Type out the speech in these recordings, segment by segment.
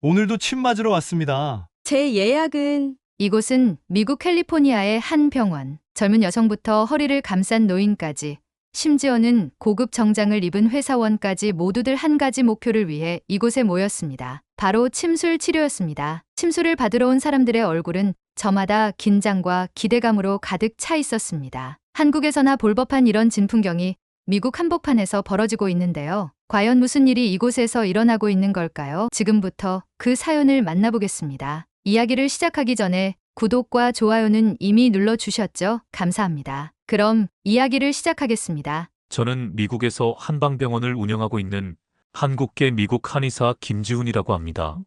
오늘도 침 맞으러 왔습니다. 제 예약은 이곳은 미국 캘리포니아의 한 병원. 젊은 여성부터 허리를 감싼 노인까지, 심지어는 고급 정장을 입은 회사원까지 모두들 한 가지 목표를 위해 이곳에 모였습니다. 바로 침술 치료였습니다. 침술을 받으러 온 사람들의 얼굴은 저마다 긴장과 기대감으로 가득 차 있었습니다. 한국에서나 볼 법한 이런 진풍경이 미국 한복판에서 벌어지고 있는데요. 과연 무슨 일이 이곳에서 일어나고 있는 걸까요? 지금부터 그 사연을 만나보겠습니다. 이야기를 시작하기 전에 구독과 좋아요는 이미 눌러주셨죠? 감사합니다. 그럼 이야기를 시작하겠습니다. 저는 미국에서 한방병원을 운영하고 있는 한국계 미국 한의사 김지훈이라고 합니다.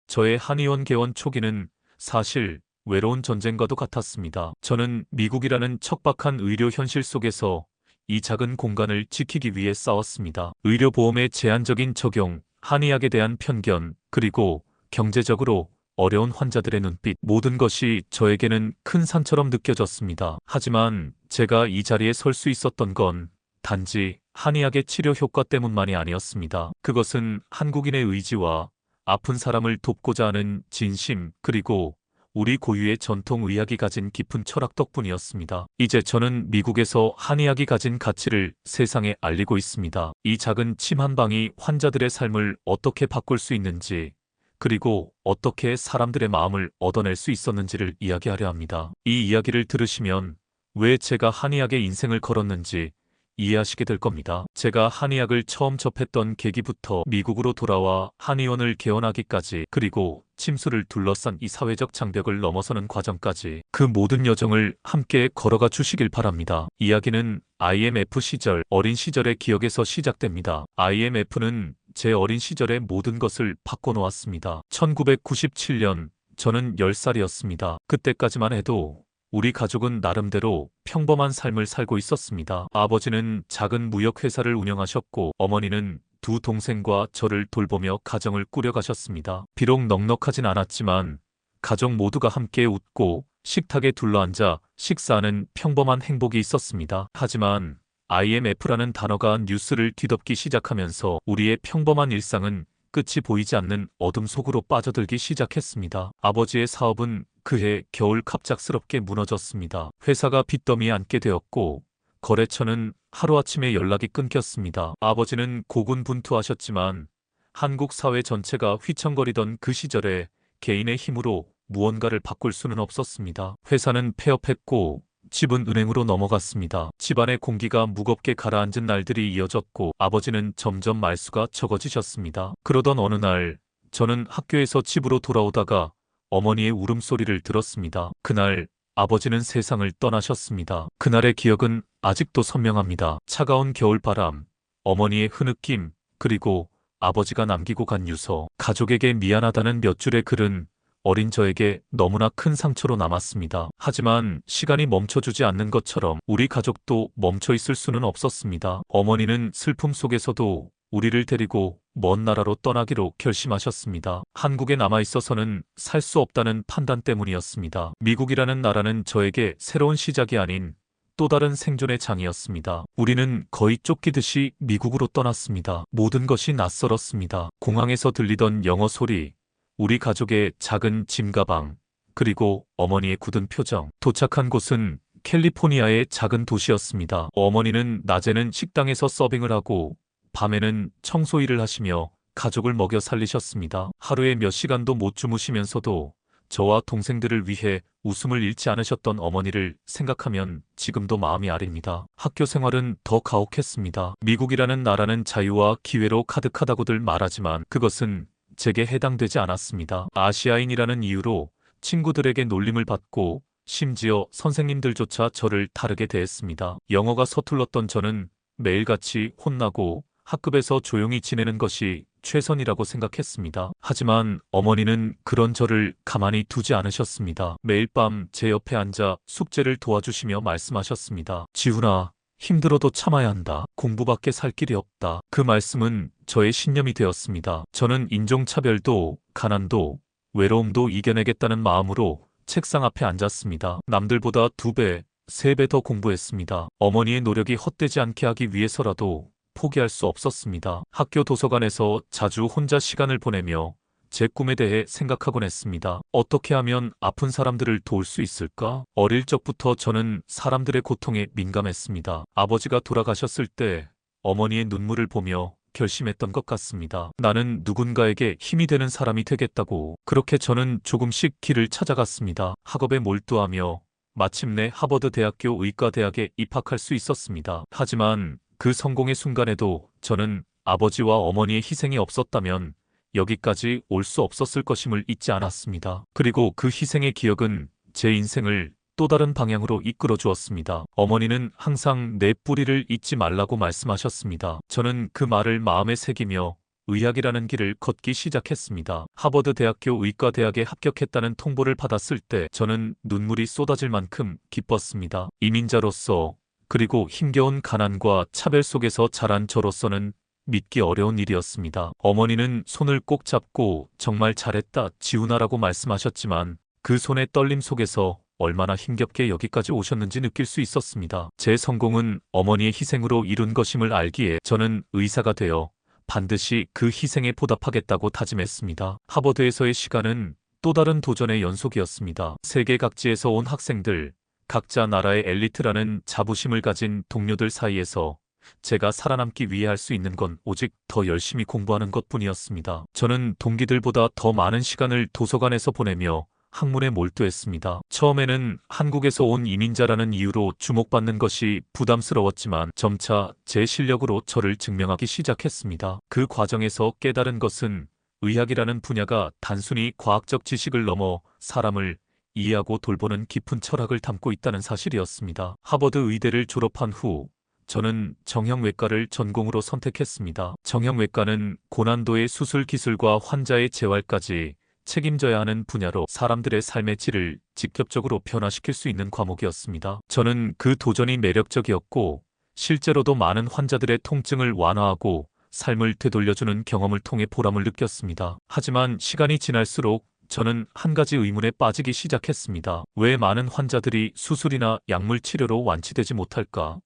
저의 한의원 개원 초기는 사실 외로운 전쟁과도 같았습니다. 저는 미국이라는 척박한 의료 현실 속에서 이 작은 공간을 지키기 위해 싸웠습니다. 의료보험의 제한적인 적용, 한의학에 대한 편견, 그리고 경제적으로 어려운 환자들의 눈빛, 모든 것이 저에게는 큰 산처럼 느껴졌습니다. 하지만 제가 이 자리에 설 수 있었던 건 단지 한의학의 치료 효과 때문만이 아니었습니다. 그것은 한국인의 의지와 아픈 사람을 돕고자 하는 진심, 그리고 우리 고유의 전통 의학이 가진 깊은 철학 덕분이었습니다. 이제 저는 미국에서 한의학이 가진 가치를 세상에 알리고 있습니다. 이 작은 침 한 방이 환자들의 삶을 어떻게 바꿀 수 있는지, 그리고 어떻게 사람들의 마음을 얻어낼 수 있었는지를 이야기하려 합니다. 이 이야기를 들으시면 왜 제가 한의학에 인생을 걸었는지 이해하시게 될 겁니다. 제가 한의학을 처음 접했던 계기부터 미국으로 돌아와 한의원을 개원하기까지, 그리고 침술을 둘러싼 이 사회적 장벽을 넘어서는 과정까지, 그 모든 여정을 함께 걸어가 주시길 바랍니다. 이야기는 IMF 시절, 어린 시절의 기억에서 시작됩니다. IMF는 제 어린 시절의 모든 것을 바꿔놓았습니다. 1997년, 저는 10살이었습니다. 그때까지만 해도 우리 가족은 나름대로 평범한 삶을 살고 있었습니다. 아버지는 작은 무역회사를 운영하셨고, 어머니는 두 동생과 저를 돌보며 가정을 꾸려가셨습니다. 비록 넉넉하진 않았지만 가족 모두가 함께 웃고 식탁에 둘러앉아 식사하는 평범한 행복이 있었습니다. 하지만 IMF라는 단어가 뉴스를 뒤덮기 시작하면서 우리의 평범한 일상은 끝이 보이지 않는 어둠 속으로 빠져들기 시작했습니다. 아버지의 사업은 그해 겨울 갑작스럽게 무너졌습니다. 회사가 빚더미에 앉게 되었고, 거래처는 하루아침에 연락이 끊겼습니다. 아버지는 고군분투하셨지만 한국 사회 전체가 휘청거리던 그 시절에 개인의 힘으로 무언가를 바꿀 수는 없었습니다. 회사는 폐업했고 집은 은행으로 넘어갔습니다. 집안의 공기가 무겁게 가라앉은 날들이 이어졌고, 아버지는 점점 말수가 적어지셨습니다. 그러던 어느 날, 저는 학교에서 집으로 돌아오다가 어머니의 울음소리를 들었습니다. 그날 아버지는 세상을 떠나셨습니다. 그날의 기억은 아직도 선명합니다. 차가운 겨울바람, 어머니의 흐느낌, 그리고 아버지가 남기고 간 유서, 가족에게 미안하다는 몇 줄의 글은 어린 저에게 너무나 큰 상처로 남았습니다. 하지만 시간이 멈춰주지 않는 것처럼 우리 가족도 멈춰 있을 수는 없었습니다. 어머니는 슬픔 속에서도 우리를 데리고 먼 나라로 떠나기로 결심하셨습니다. 한국에 남아있어서는 살 수 없다는 판단 때문이었습니다. 미국이라는 나라는 저에게 새로운 시작이 아닌 또 다른 생존의 장이었습니다. 우리는 거의 쫓기듯이 미국으로 떠났습니다. 모든 것이 낯설었습니다. 공항에서 들리던 영어 소리, 우리 가족의 작은 짐가방, 그리고 어머니의 굳은 표정. 도착한 곳은 캘리포니아의 작은 도시였습니다. 어머니는 낮에는 식당에서 서빙을 하고 밤에는 청소 일을 하시며 가족을 먹여 살리셨습니다. 하루에 몇 시간도 못 주무시면서도 저와 동생들을 위해 웃음을 잃지 않으셨던 어머니를 생각하면 지금도 마음이 아립니다. 학교 생활은 더 가혹했습니다. 미국이라는 나라는 자유와 기회로 가득하다고들 말하지만 그것은 제게 해당되지 않았습니다. 아시아인이라는 이유로 친구들에게 놀림을 받고 심지어 선생님들조차 저를 다르게 대했습니다. 영어가 서툴렀던 저는 매일같이 혼나고 학급에서 조용히 지내는 것이 최선이라고 생각했습니다. 하지만 어머니는 그런 저를 가만히 두지 않으셨습니다. 매일 밤 제 옆에 앉아 숙제를 도와주시며 말씀하셨습니다. 지훈아, 힘들어도 참아야 한다. 공부밖에 살 길이 없다. 그 말씀은 저의 신념이 되었습니다. 저는 인종차별도 가난도 외로움도 이겨내겠다는 마음으로 책상 앞에 앉았습니다. 남들보다 2배, 3배 더 공부했습니다. 어머니의 노력이 헛되지 않게 하기 위해서라도 포기할 수 없었습니다. 학교 도서관에서 자주 혼자 시간을 보내며 제 꿈에 대해 생각하곤 했습니다. 어떻게 하면 아픈 사람들을 도울 수 있을까? 어릴 적부터 저는 사람들의 고통에 민감했습니다. 아버지가 돌아가셨을 때 어머니의 눈물을 보며 결심했던 것 같습니다. 나는 누군가에게 힘이 되는 사람이 되겠다고. 그렇게 저는 조금씩 길을 찾아갔습니다. 학업에 몰두하며 마침내 하버드 대학교 의과대학에 입학할 수 있었습니다. 하지만 그 성공의 순간에도 저는 아버지와 어머니의 희생이 없었다면 여기까지 올 수 없었을 것임을 잊지 않았습니다. 그리고 그 희생의 기억은 제 인생을 또 다른 방향으로 이끌어 주었습니다. 어머니는 항상 내 뿌리를 잊지 말라고 말씀하셨습니다. 저는 그 말을 마음에 새기며 의학이라는 길을 걷기 시작했습니다. 하버드 대학교 의과대학에 합격했다는 통보를 받았을 때 저는 눈물이 쏟아질 만큼 기뻤습니다. 이민자로서 그리고 힘겨운 가난과 차별 속에서 자란 저로서는 믿기 어려운 일이었습니다. 어머니는 손을 꼭 잡고 정말 잘했다, 지훈아라고 말씀하셨지만 그 손의 떨림 속에서 얼마나 힘겹게 여기까지 오셨는지 느낄 수 있었습니다. 제 성공은 어머니의 희생으로 이룬 것임을 알기에 저는 의사가 되어 반드시 그 희생에 보답하겠다고 다짐했습니다. 하버드에서의 시간은 또 다른 도전의 연속이었습니다. 세계 각지에서 온 학생들, 각자 나라의 엘리트라는 자부심을 가진 동료들 사이에서 제가 살아남기 위해 할 수 있는 건 오직 더 열심히 공부하는 것뿐이었습니다. 저는 동기들보다 더 많은 시간을 도서관에서 보내며 학문에 몰두했습니다. 처음에는 한국에서 온 이민자라는 이유로 주목받는 것이 부담스러웠지만 점차 제 실력으로 저를 증명하기 시작했습니다. 그 과정에서 깨달은 것은 의학이라는 분야가 단순히 과학적 지식을 넘어 사람을 이해하고 돌보는 깊은 철학을 담고 있다는 사실이었습니다. 하버드 의대를 졸업한 후 저는 정형외과를 전공으로 선택했습니다. 정형외과는 고난도의 수술 기술과 환자의 재활까지 책임져야 하는 분야로 사람들의 삶의 질을 직접적으로 변화시킬 수 있는 과목이었습니다. 저는 그 도전이 매력적이었고 실제로도 많은 환자들의 통증을 완화하고 삶을 되돌려주는 경험을 통해 보람을 느꼈습니다. 하지만 시간이 지날수록 저는 한 가지 의문에 빠지기 시작했습니다. 왜 많은 환자들이 수술이나 약물 치료로 완치되지 못할까?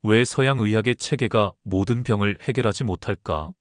왜 서양 의학의 체계가 모든 병을 해결하지 못할까?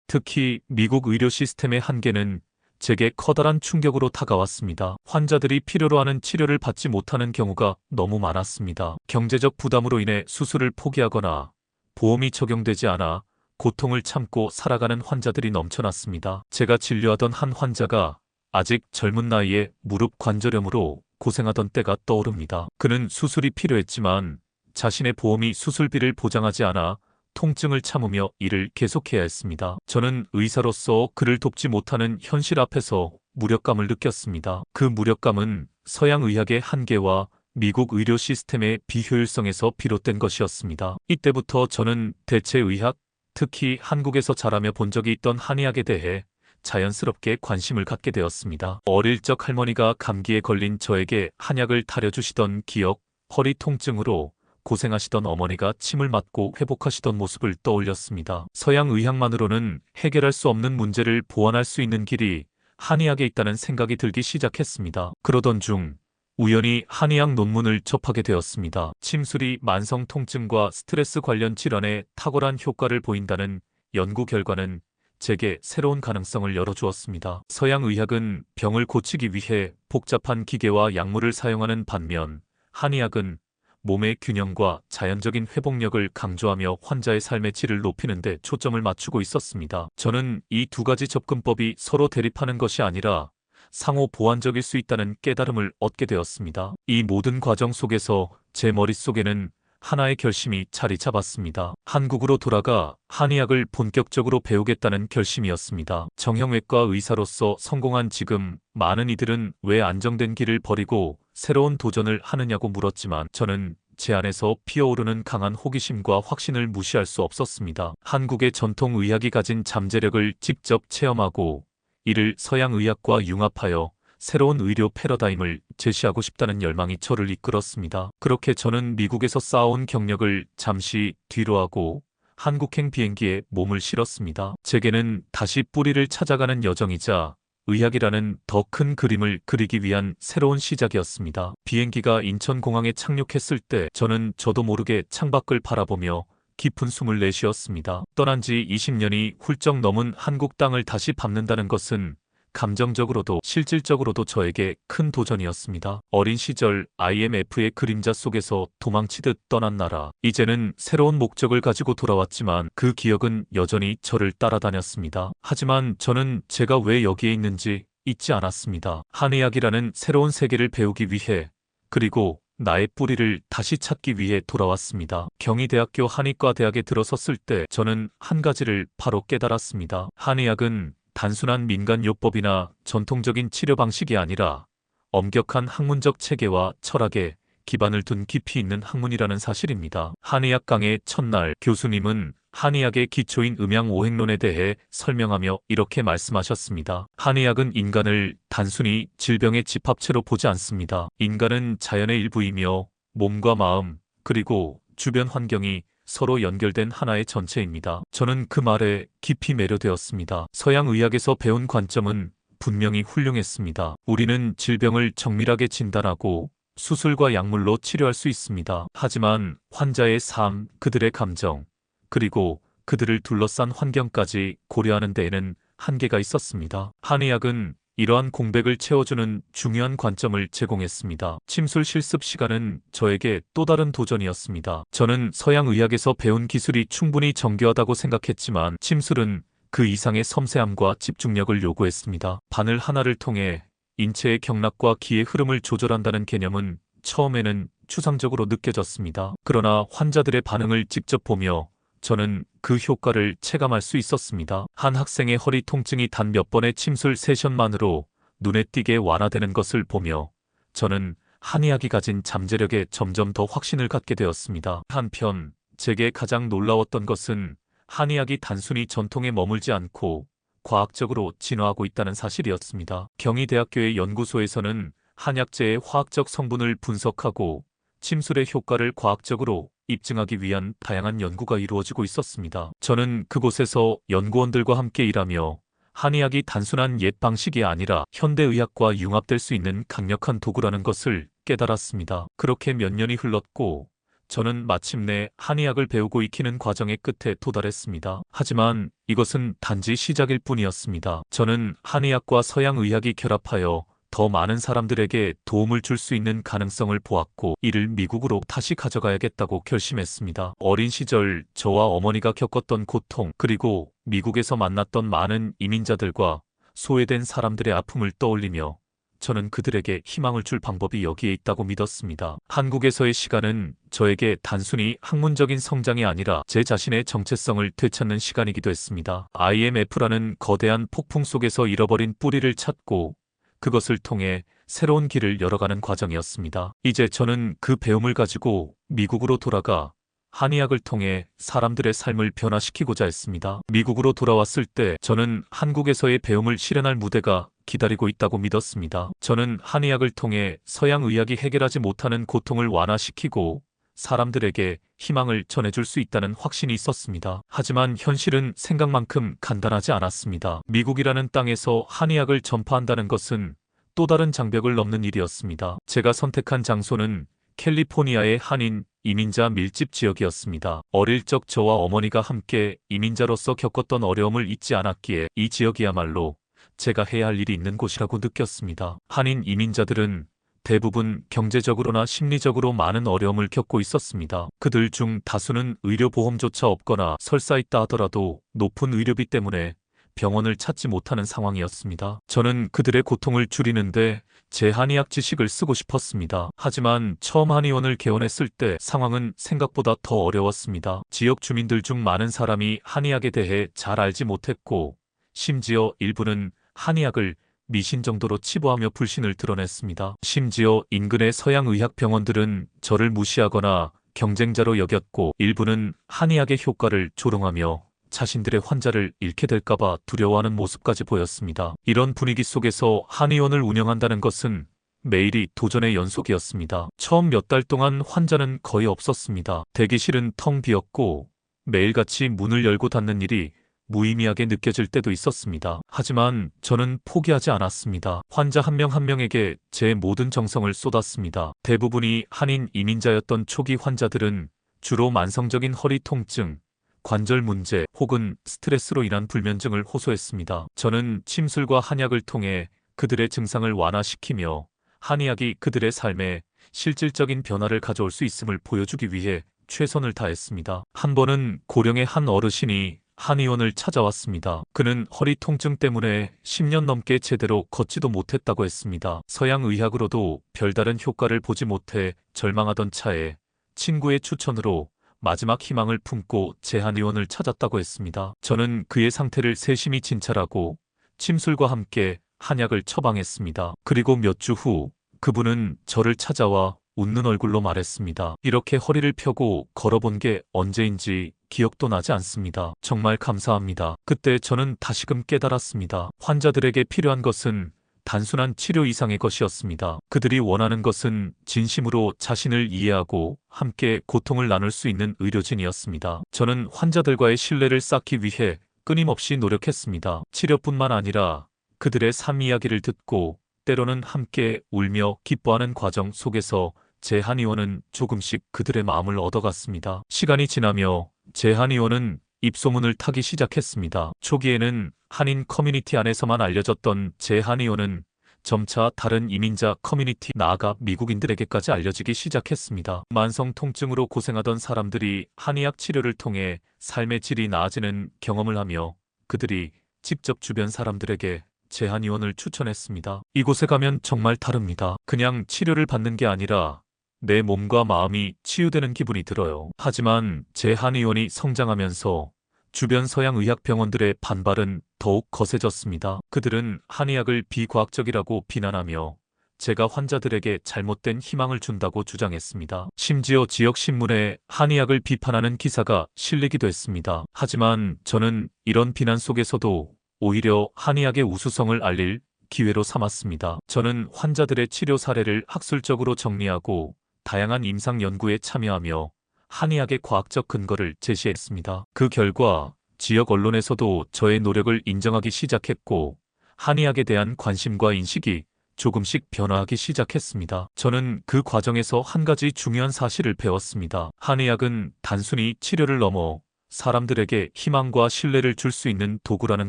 특히 미국 의료 시스템의 한계는 제게 커다란 충격으로 다가왔습니다. 환자들이 필요로 하는 치료를 받지 못하는 경우가 너무 많았습니다. 경제적 부담으로 인해 수술을 포기하거나 보험이 적용되지 않아 고통을 참고 살아가는 환자들이 넘쳐났습니다. 제가 진료하던 한 환자가 아직 젊은 나이에 무릎 관절염으로 고생하던 때가 떠오릅니다. 그는 수술이 필요했지만 자신의 보험이 수술비를 보장하지 않아 통증을 참으며 일을 계속해야 했습니다. 저는 의사로서 그를 돕지 못하는 현실 앞에서 무력감을 느꼈습니다. 그 무력감은 서양 의학의 한계와 미국 의료 시스템의 비효율성에서 비롯된 것이었습니다. 이때부터 저는 대체 의학, 특히 한국에서 자라며 본 적이 있던 한의학에 대해 자연스럽게 관심을 갖게 되었습니다. 어릴 적 할머니가 감기에 걸린 저에게 한약을 타려주시던 기억, 허리 통증으로 고생하시던 어머니가 침을 맞고 회복하시던 모습을 떠올렸습니다. 서양 의학만으로는 해결할 수 없는 문제를 보완할 수 있는 길이 한의학에 있다는 생각이 들기 시작했습니다. 그러던 중 우연히 한의학 논문을 접하게 되었습니다. 침술이 만성 통증과 스트레스 관련 질환에 탁월한 효과를 보인다는 연구 결과는 제게 새로운 가능성을 열어주었습니다. 서양 의학은 병을 고치기 위해 복잡한 기계와 약물을 사용하는 반면 한의학은 몸의 균형과 자연적인 회복력을 강조하며 환자의 삶의 질을 높이는 데 초점을 맞추고 있었습니다. 저는 이 두 가지 접근법이 서로 대립하는 것이 아니라 상호 보완적일 수 있다는 깨달음을 얻게 되었습니다. 이 모든 과정 속에서 제 머릿속에는 하나의 결심이 자리 잡았습니다. 한국으로 돌아가 한의학을 본격적으로 배우겠다는 결심이었습니다. 정형외과 의사로서 성공한 지금 많은 이들은 왜 안정된 길을 버리고 새로운 도전을 하느냐고 물었지만 저는 제 안에서 피어오르는 강한 호기심과 확신을 무시할 수 없었습니다. 한국의 전통 의학이 가진 잠재력을 직접 체험하고 이를 서양 의학과 융합하여 새로운 의료 패러다임을 제시하고 싶다는 열망이 저를 이끌었습니다. 그렇게 저는 미국에서 쌓아온 경력을 잠시 뒤로하고 한국행 비행기에 몸을 실었습니다. 제게는 다시 뿌리를 찾아가는 여정이자 의학이라는 더 큰 그림을 그리기 위한 새로운 시작이었습니다. 비행기가 인천공항에 착륙했을 때 저는 저도 모르게 창밖을 바라보며 깊은 숨을 내쉬었습니다. 떠난 지 20년이 훌쩍 넘은 한국 땅을 다시 밟는다는 것은 감정적으로도 실질적으로도 저에게 큰 도전이었습니다. 어린 시절 IMF의 그림자 속에서 도망치듯 떠난 나라. 이제는 새로운 목적을 가지고 돌아왔지만 그 기억은 여전히 저를 따라다녔습니다. 하지만 저는 제가 왜 여기에 있는지 잊지 않았습니다. 한의학이라는 새로운 세계를 배우기 위해, 그리고 나의 뿌리를 다시 찾기 위해 돌아왔습니다. 경희대학교 한의과대학에 들어섰을 때 저는 한 가지를 바로 깨달았습니다. 한의학은 단순한 민간요법이나 전통적인 치료 방식이 아니라 엄격한 학문적 체계와 철학에 기반을 둔 깊이 있는 학문이라는 사실입니다. 한의학 강의 첫날 교수님은 한의학의 기초인 음양오행론에 대해 설명하며 이렇게 말씀하셨습니다. 한의학은 인간을 단순히 질병의 집합체로 보지 않습니다. 인간은 자연의 일부이며 몸과 마음, 그리고 주변 환경이 서로 연결된 하나의 전체입니다. 저는 그 말에 깊이 매료되었습니다. 서양 의학에서 배운 관점은 분명히 훌륭했습니다. 우리는 질병을 정밀하게 진단하고 수술과 약물로 치료할 수 있습니다. 하지만 환자의 삶, 그들의 감정, 그리고 그들을 둘러싼 환경까지 고려하는 데에는 한계가 있었습니다. 한의학은 이러한 공백을 채워주는 중요한 관점을 제공했습니다. 침술 실습 시간은 저에게 또 다른 도전이었습니다. 저는 서양 의학에서 배운 기술이 충분히 정교하다고 생각했지만 침술은 그 이상의 섬세함과 집중력을 요구했습니다. 바늘 하나를 통해 인체의 경락과 기의 흐름을 조절한다는 개념은 처음에는 추상적으로 느껴졌습니다. 그러나 환자들의 반응을 직접 보며 저는 그 효과를 체감할 수 있었습니다. 한 학생의 허리 통증이 단 몇 번의 침술 세션만으로 눈에 띄게 완화되는 것을 보며 저는 한의학이 가진 잠재력에 점점 더 확신을 갖게 되었습니다. 한편 제게 가장 놀라웠던 것은 한의학이 단순히 전통에 머물지 않고 과학적으로 진화하고 있다는 사실이었습니다. 경희대학교의 연구소에서는 한약재의 화학적 성분을 분석하고 침술의 효과를 과학적으로 입증하기 위한 다양한 연구가 이루어지고 있었습니다. 저는 그곳에서 연구원들과 함께 일하며 한의학이 단순한 옛 방식이 아니라 현대의학과 융합될 수 있는 강력한 도구라는 것을 깨달았습니다. 그렇게 몇 년이 흘렀고 저는 마침내 한의학을 배우고 익히는 과정의 끝에 도달했습니다. 하지만 이것은 단지 시작일 뿐이었습니다. 저는 한의학과 서양의학이 결합하여 더 많은 사람들에게 도움을 줄 수 있는 가능성을 보았고 이를 미국으로 다시 가져가야겠다고 결심했습니다. 어린 시절 저와 어머니가 겪었던 고통, 그리고 미국에서 만났던 많은 이민자들과 소외된 사람들의 아픔을 떠올리며 저는 그들에게 희망을 줄 방법이 여기에 있다고 믿었습니다. 한국에서의 시간은 저에게 단순히 학문적인 성장이 아니라 제 자신의 정체성을 되찾는 시간이기도 했습니다. IMF라는 거대한 폭풍 속에서 잃어버린 뿌리를 찾고 그것을 통해 새로운 길을 열어가는 과정이었습니다. 이제 저는 그 배움을 가지고 미국으로 돌아가 한의학을 통해 사람들의 삶을 변화시키고자 했습니다. 미국으로 돌아왔을 때 저는 한국에서의 배움을 실현할 무대가 기다리고 있다고 믿었습니다. 저는 한의학을 통해 서양 의학이 해결하지 못하는 고통을 완화시키고 사람들에게 희망을 전해줄 수 있다는 확신이 있었습니다. 하지만 현실은 생각만큼 간단하지 않았습니다. 미국이라는 땅에서 한의학을 전파한다는 것은 또 다른 장벽을 넘는 일이었습니다. 제가 선택한 장소는 캘리포니아의 한인 이민자 밀집 지역이었습니다. 어릴 적 저와 어머니가 함께 이민자로서 겪었던 어려움을 잊지 않았기에 이 지역이야말로 제가 해야 할 일이 있는 곳이라고 느꼈습니다. 한인 이민자들은 대부분 경제적으로나 심리적으로 많은 어려움을 겪고 있었습니다. 그들 중 다수는 의료보험조차 없거나 설사 있다 하더라도 높은 의료비 때문에 병원을 찾지 못하는 상황이었습니다. 저는 그들의 고통을 줄이는데 제 한의학 지식을 쓰고 싶었습니다. 하지만 처음 한의원을 개원했을 때 상황은 생각보다 더 어려웠습니다. 지역 주민들 중 많은 사람이 한의학에 대해 잘 알지 못했고 심지어 일부는 한의학을 미신 정도로 치부하며 불신을 드러냈습니다. 심지어 인근의 서양의학 병원들은 저를 무시하거나 경쟁자로 여겼고 일부는 한의학의 효과를 조롱하며 자신들의 환자를 잃게 될까봐 두려워하는 모습까지 보였습니다. 이런 분위기 속에서 한의원을 운영한다는 것은 매일이 도전의 연속이었습니다. 처음 몇 달 동안 환자는 거의 없었습니다. 대기실은 텅 비었고 매일같이 문을 열고 닫는 일이 무의미하게 느껴질 때도 있었습니다. 하지만 저는 포기하지 않았습니다. 환자 한 명 한 명에게 제 모든 정성을 쏟았습니다. 대부분이 한인 이민자였던 초기 환자들은 주로 만성적인 허리 통증, 관절 문제 혹은 스트레스로 인한 불면증을 호소했습니다. 저는 침술과 한약을 통해 그들의 증상을 완화시키며 한의학이 그들의 삶에 실질적인 변화를 가져올 수 있음을 보여주기 위해 최선을 다했습니다. 한 번은 고령의 한 어르신이 한의원을 찾아왔습니다. 그는 허리 통증 때문에 10년 넘게 제대로 걷지도 못했다고 했습니다. 서양 의학으로도 별다른 효과를 보지 못해 절망하던 차에 친구의 추천으로 마지막 희망을 품고 제 한의원을 찾았다고 했습니다. 저는 그의 상태를 세심히 진찰하고 침술과 함께 한약을 처방했습니다. 그리고 몇 주 후 그분은 저를 찾아와 웃는 얼굴로 말했습니다. 이렇게 허리를 펴고 걸어본 게 언제인지 기억도 나지 않습니다. 정말 감사합니다. 그때 저는 다시금 깨달았습니다. 환자들에게 필요한 것은 단순한 치료 이상의 것이었습니다. 그들이 원하는 것은 진심으로 자신을 이해하고 함께 고통을 나눌 수 있는 의료진이었습니다. 저는 환자들과의 신뢰를 쌓기 위해 끊임없이 노력했습니다. 치료뿐만 아니라 그들의 삶 이야기를 듣고 때로는 함께 울며 기뻐하는 과정 속에서 제 한의원은 조금씩 그들의 마음을 얻어갔습니다. 시간이 지나며 제 한의원은 입소문을 타기 시작했습니다. 초기에는 한인 커뮤니티 안에서만 알려졌던 제 한의원은 점차 다른 이민자 커뮤니티, 나아가 미국인들에게까지 알려지기 시작했습니다. 만성 통증으로 고생하던 사람들이 한의학 치료를 통해 삶의 질이 나아지는 경험을 하며 그들이 직접 주변 사람들에게 제 한의원을 추천했습니다. 이곳에 가면 정말 다릅니다. 그냥 치료를 받는 게 아니라 내 몸과 마음이 치유되는 기분이 들어요. 하지만 제 한의원이 성장하면서 주변 서양 의학 병원들의 반발은 더욱 거세졌습니다. 그들은 한의학을 비과학적이라고 비난하며 제가 환자들에게 잘못된 희망을 준다고 주장했습니다. 심지어 지역 신문에 한의학을 비판하는 기사가 실리기도 했습니다. 하지만 저는 이런 비난 속에서도 오히려 한의학의 우수성을 알릴 기회로 삼았습니다. 저는 환자들의 치료 사례를 학술적으로 정리하고 다양한 임상 연구에 참여하며 한의학의 과학적 근거를 제시했습니다. 그 결과 지역 언론에서도 저의 노력을 인정하기 시작했고 한의학에 대한 관심과 인식이 조금씩 변화하기 시작했습니다. 저는 그 과정에서 한 가지 중요한 사실을 배웠습니다. 한의학은 단순히 치료를 넘어 사람들에게 희망과 신뢰를 줄 수 있는 도구라는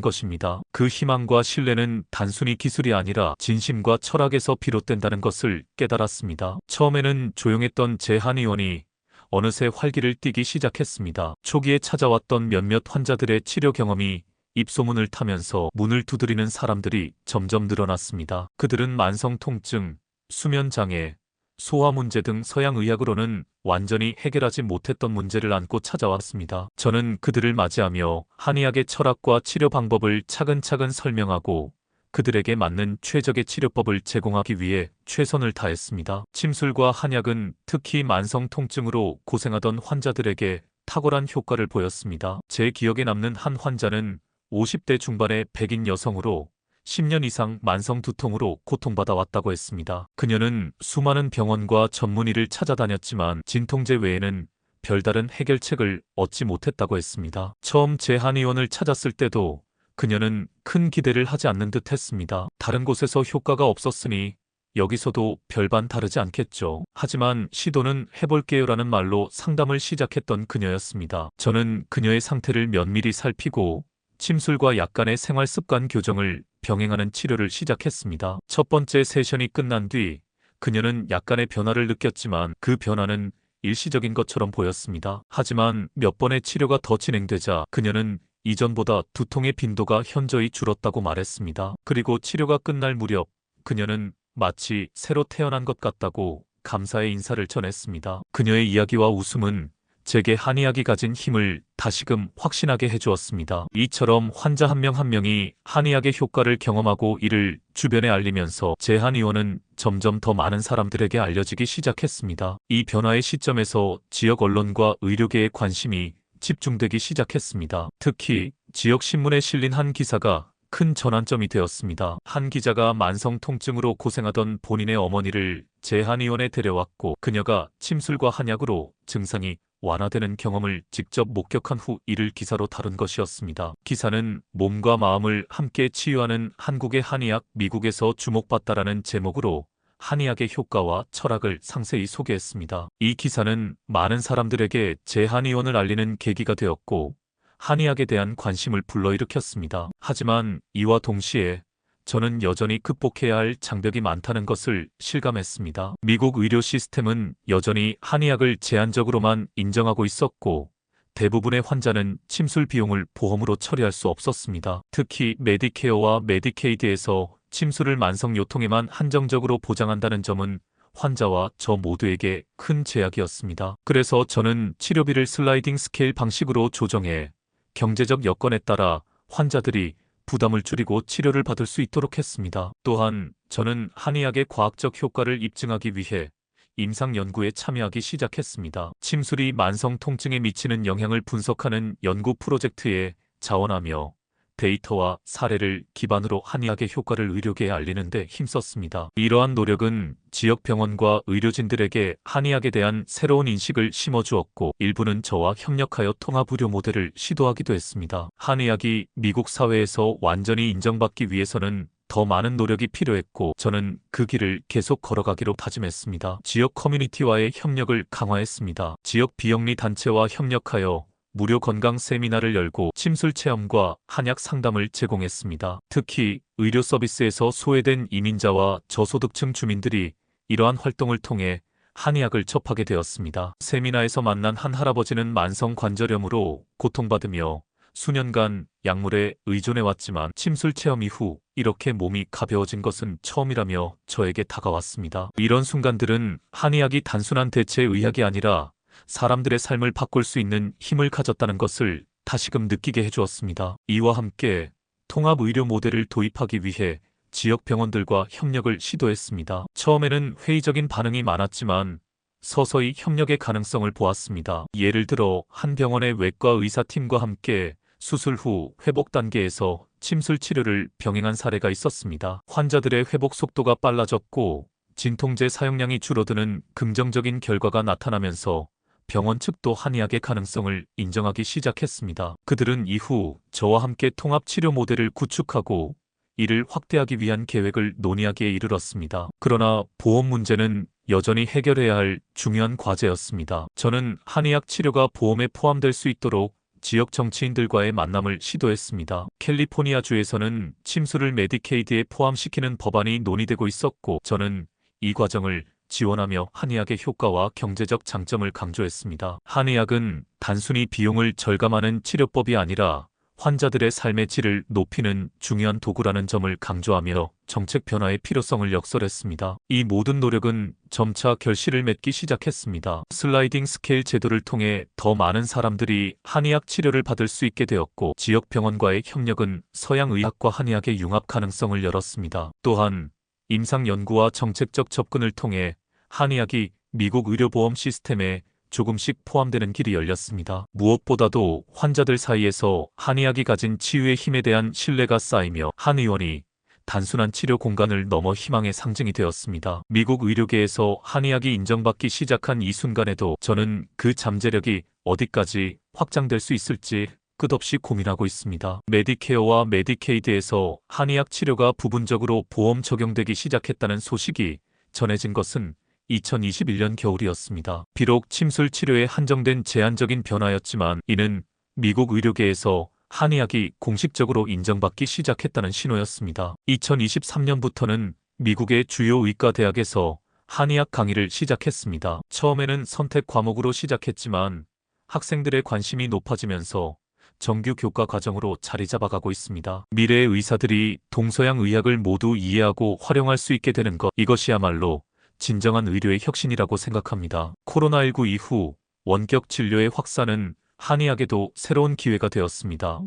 것입니다. 그 희망과 신뢰는 단순히 기술이 아니라 진심과 철학에서 비롯된다는 것을 깨달았습니다. 처음에는 조용했던 제 한의원이 어느새 활기를 띠기 시작했습니다. 초기에 찾아왔던 몇몇 환자들의 치료 경험이 입소문을 타면서 문을 두드리는 사람들이 점점 늘어났습니다. 그들은 만성 통증, 수면 장애, 소화 문제 등 서양 의학으로는 완전히 해결하지 못했던 문제를 안고 찾아왔습니다. 저는 그들을 맞이하며 한의학의 철학과 치료 방법을 차근차근 설명하고 그들에게 맞는 최적의 치료법을 제공하기 위해 최선을 다했습니다. 침술과 한약은 특히 만성 통증으로 고생하던 환자들에게 탁월한 효과를 보였습니다. 제 기억에 남는 한 환자는 50대 중반의 백인 여성으로 10년 이상 만성 두통으로 고통받아 왔다고 했습니다. 그녀는 수많은 병원과 전문의를 찾아다녔지만 진통제 외에는 별다른 해결책을 얻지 못했다고 했습니다. 처음 제 한의원을 찾았을 때도 그녀는 큰 기대를 하지 않는 듯 했습니다. 다른 곳에서 효과가 없었으니 여기서도 별반 다르지 않겠죠. 하지만 시도는 해볼게요라는 말로 상담을 시작했던 그녀였습니다. 저는 그녀의 상태를 면밀히 살피고 침술과 약간의 생활 습관 교정을 병행하는 치료를 시작했습니다. 첫 번째 세션이 끝난 뒤 그녀는 약간의 변화를 느꼈지만 그 변화는 일시적인 것처럼 보였습니다. 하지만 몇 번의 치료가 더 진행되자 그녀는 이전보다 두통의 빈도가 현저히 줄었다고 말했습니다. 그리고 치료가 끝날 무렵 그녀는 마치 새로 태어난 것 같다고 감사의 인사를 전했습니다. 그녀의 이야기와 웃음은 제게 한의학이 가진 힘을 다시금 확신하게 해주었습니다. 이처럼 환자 한 명 한 명이 한의학의 효과를 경험하고 이를 주변에 알리면서 제 한의원은 점점 더 많은 사람들에게 알려지기 시작했습니다. 이 변화의 시점에서 지역 언론과 의료계의 관심이 집중되기 시작했습니다. 특히 지역 신문에 실린 한 기사가 큰 전환점이 되었습니다. 한 기자가 만성 통증으로 고생하던 본인의 어머니를 제 한의원에 데려왔고 그녀가 침술과 한약으로 증상이 완화되는 경험을 직접 목격한 후 이를 기사로 다룬 것이었습니다. 기사는 몸과 마음을 함께 치유하는 한국의 한의학, 미국에서 주목받다라는 제목으로 한의학의 효과와 철학을 상세히 소개했습니다. 이 기사는 많은 사람들에게 제 한의원을 알리는 계기가 되었고 한의학에 대한 관심을 불러일으켰습니다. 하지만 이와 동시에 저는 여전히 극복해야 할 장벽이 많다는 것을 실감했습니다. 미국 의료 시스템은 여전히 한의학을 제한적으로만 인정하고 있었고, 대부분의 환자는 침술 비용을 보험으로 처리할 수 없었습니다. 특히 메디케어와 메디케이드에서 침술을 만성요통에만 한정적으로 보장한다는 점은 환자와 저 모두에게 큰 제약이었습니다. 그래서 저는 치료비를 슬라이딩 스케일 방식으로 조정해 경제적 여건에 따라 환자들이 부담을 줄이고 치료를 받을 수 있도록 했습니다. 또한 저는 한의학의 과학적 효과를 입증하기 위해 임상 연구에 참여하기 시작했습니다. 침술이 만성 통증에 미치는 영향을 분석하는 연구 프로젝트에 자원하며 데이터와 사례를 기반으로 한의학의 효과를 의료계에 알리는 데 힘썼습니다. 이러한 노력은 지역 병원과 의료진들에게 한의학에 대한 새로운 인식을 심어주었고, 일부는 저와 협력하여 통합의료 모델을 시도하기도 했습니다. 한의학이 미국 사회에서 완전히 인정받기 위해서는 더 많은 노력이 필요했고, 저는 그 길을 계속 걸어가기로 다짐했습니다. 지역 커뮤니티와의 협력을 강화했습니다. 지역 비영리 단체와 협력하여 무료 건강 세미나를 열고 침술 체험과 한약 상담을 제공했습니다. 특히 의료 서비스에서 소외된 이민자와 저소득층 주민들이 이러한 활동을 통해 한의학을 접하게 되었습니다. 세미나에서 만난 한 할아버지는 만성 관절염으로 고통받으며 수년간 약물에 의존해왔지만 침술 체험 이후 이렇게 몸이 가벼워진 것은 처음이라며 저에게 다가왔습니다. 이런 순간들은 한의학이 단순한 대체 의학이 아니라 사람들의 삶을 바꿀 수 있는 힘을 가졌다는 것을 다시금 느끼게 해주었습니다. 이와 함께 통합의료 모델을 도입하기 위해 지역 병원들과 협력을 시도했습니다. 처음에는 회의적인 반응이 많았지만 서서히 협력의 가능성을 보았습니다. 예를 들어 한 병원의 외과 의사팀과 함께 수술 후 회복 단계에서 침술 치료를 병행한 사례가 있었습니다. 환자들의 회복 속도가 빨라졌고 진통제 사용량이 줄어드는 긍정적인 결과가 나타나면서 병원 측도 한의학의 가능성을 인정하기 시작했습니다. 그들은 이후 저와 함께 통합 치료 모델을 구축하고 이를 확대하기 위한 계획을 논의하기에 이르렀습니다. 그러나 보험 문제는 여전히 해결해야 할 중요한 과제였습니다. 저는 한의학 치료가 보험에 포함될 수 있도록 지역 정치인들과의 만남을 시도했습니다. 캘리포니아주에서는 침술을 메디케이드에 포함시키는 법안이 논의되고 있었고, 저는 이 과정을 지원하며 한의학의 효과와 경제적 장점을 강조했습니다. 한의학은 단순히 비용을 절감하는 치료법이 아니라 환자들의 삶의 질을 높이는 중요한 도구라는 점을 강조하며 정책 변화의 필요성을 역설했습니다. 이 모든 노력은 점차 결실을 맺기 시작했습니다. 슬라이딩 스케일 제도를 통해 더 많은 사람들이 한의학 치료를 받을 수 있게 되었고, 지역 병원과의 협력은 서양 의학과 한의학의 융합 가능성을 열었습니다. 또한 임상 연구와 정책적 접근을 통해 한의학이 미국 의료보험 시스템에 조금씩 포함되는 길이 열렸습니다. 무엇보다도 환자들 사이에서 한의학이 가진 치유의 힘에 대한 신뢰가 쌓이며 한의원이 단순한 치료 공간을 넘어 희망의 상징이 되었습니다. 미국 의료계에서 한의학이 인정받기 시작한 이 순간에도 저는 그 잠재력이 어디까지 확장될 수 있을지 끝없이 고민하고 있습니다. 메디케어와 메디케이드에서 한의학 치료가 부분적으로 보험 적용되기 시작했다는 소식이 전해진 것은 2021년 겨울이었습니다. 비록 침술 치료에 한정된 제한적인 변화였지만 이는 미국 의료계에서 한의학이 공식적으로 인정받기 시작했다는 신호였습니다. 2023년부터는 미국의 주요 의과 대학에서 한의학 강의를 시작했습니다. 처음에는 선택 과목으로 시작했지만 학생들의 관심이 높아지면서 정규 교과 과정으로 자리 잡아가고 있습니다. 미래의 의사들이 동서양 의학을 모두 이해하고 활용할 수 있게 되는 것, 이것이야말로 진정한 의료의 혁신이라고 생각합니다. 코로나19 이후 원격 진료의 확산은 한의학에도 새로운 기회가 되었습니다.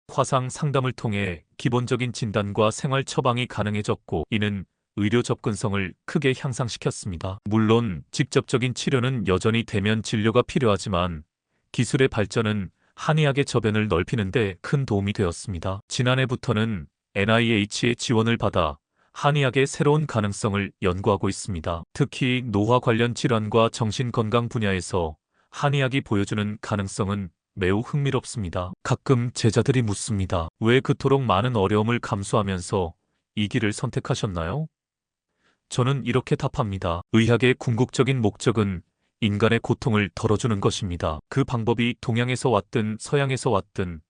화상 상담을 통해 기본적인 진단과 생활 처방이 가능해졌고, 이는 의료 접근성을 크게 향상시켰습니다. 물론 직접적인 치료는 여전히 대면 진료가 필요하지만 기술의 발전은 한의학의 저변을 넓히는 데 큰 도움이 되었습니다. 지난해부터는 NIH의 지원을 받아 한의학의 새로운 가능성을 연구하고 있습니다. 특히 노화 관련 질환과 정신건강 분야에서 한의학이 보여주는 가능성은 매우 흥미롭습니다. 가끔 제자들이 묻습니다. 왜 그토록 많은 어려움을 감수하면서 이 길을 선택하셨나요? 저는 이렇게 답합니다. 의학의 궁극적인 목적은 인간의 고통을 덜어주는 것입니다. 그 방법이 동양에서 왔든 서양에서 왔든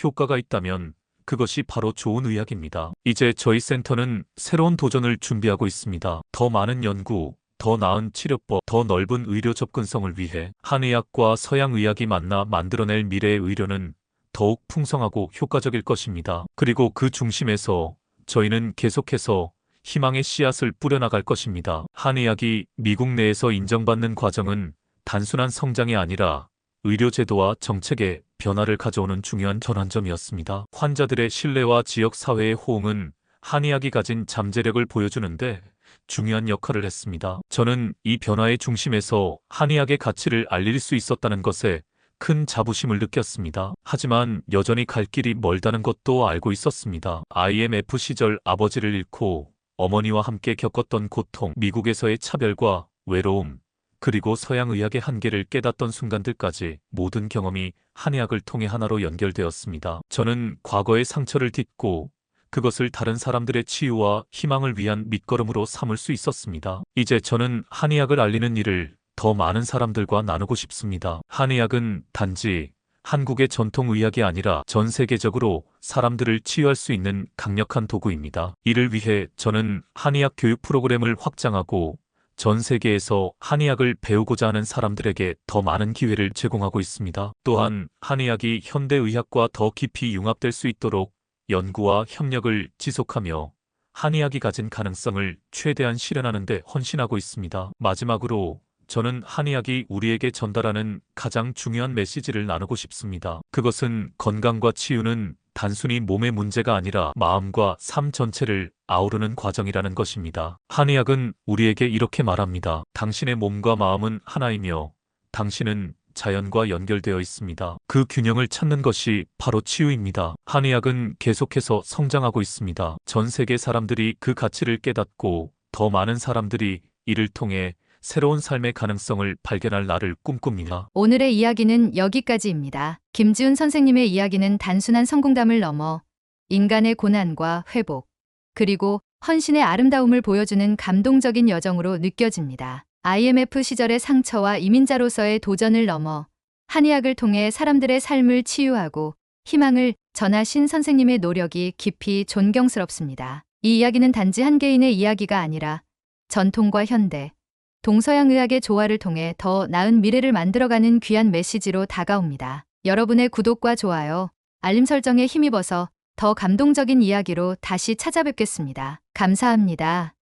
효과가 있다면 그것이 바로 좋은 의학입니다. 이제 저희 센터는 새로운 도전을 준비하고 있습니다. 더 많은 연구, 더 나은 치료법, 더 넓은 의료 접근성을 위해 한의학과 서양의학이 만나 만들어낼 미래의 의료는 더욱 풍성하고 효과적일 것입니다. 그리고 그 중심에서 저희는 계속해서 희망의 씨앗을 뿌려나갈 것입니다. 한의학이 미국 내에서 인정받는 과정은 단순한 성장이 아니라 의료제도와 정책의 변화를 가져오는 중요한 전환점이었습니다. 환자들의 신뢰와 지역사회의 호응은 한의학이 가진 잠재력을 보여주는데 중요한 역할을 했습니다. 저는 이 변화의 중심에서 한의학의 가치를 알릴 수 있었다는 것에 큰 자부심을 느꼈습니다. 하지만 여전히 갈 길이 멀다는 것도 알고 있었습니다. IMF 시절 아버지를 잃고 어머니와 함께 겪었던 고통, 미국에서의 차별과 외로움, 그리고 서양의학의 한계를 깨닫던 순간들까지 모든 경험이 한의학을 통해 하나로 연결되었습니다. 저는 과거의 상처를 딛고 그것을 다른 사람들의 치유와 희망을 위한 밑거름으로 삼을 수 있었습니다. 이제 저는 한의학을 알리는 일을 더 많은 사람들과 나누고 싶습니다. 한의학은 단지 한국의 전통의학이 아니라 전 세계적으로 사람들을 치유할 수 있는 강력한 도구입니다. 이를 위해 저는 한의학 교육 프로그램을 확장하고 전 세계에서 한의학을 배우고자 하는 사람들에게 더 많은 기회를 제공하고 있습니다. 또한 한의학이 현대의학과 더 깊이 융합될 수 있도록 연구와 협력을 지속하며 한의학이 가진 가능성을 최대한 실현하는 데 헌신하고 있습니다. 마지막으로 저는 한의학이 우리에게 전달하는 가장 중요한 메시지를 나누고 싶습니다. 그것은 건강과 치유는 단순히 몸의 문제가 아니라 마음과 삶 전체를 아우르는 과정이라는 것입니다. 한의학은 우리에게 이렇게 말합니다. 당신의 몸과 마음은 하나이며 당신은 자연과 연결되어 있습니다. 그 균형을 찾는 것이 바로 치유입니다. 한의학은 계속해서 성장하고 있습니다. 전 세계 사람들이 그 가치를 깨닫고 더 많은 사람들이 이를 통해 새로운 삶의 가능성을 발견할 날을 꿈꿉니다. 오늘의 이야기는 여기까지입니다. 김지훈 선생님의 이야기는 단순한 성공담을 넘어 인간의 고난과 회복, 그리고 헌신의 아름다움을 보여주는 감동적인 여정으로 느껴집니다. IMF 시절의 상처와 이민자로서의 도전을 넘어 한의학을 통해 사람들의 삶을 치유하고 희망을 전하신 선생님의 노력이 깊이 존경스럽습니다. 이 이야기는 단지 한 개인의 이야기가 아니라 전통과 현대, 동서양 의학의 조화를 통해 더 나은 미래를 만들어가는 귀한 메시지로 다가옵니다. 여러분의 구독과 좋아요, 알림 설정에 힘입어서 더 감동적인 이야기로 다시 찾아뵙겠습니다. 감사합니다.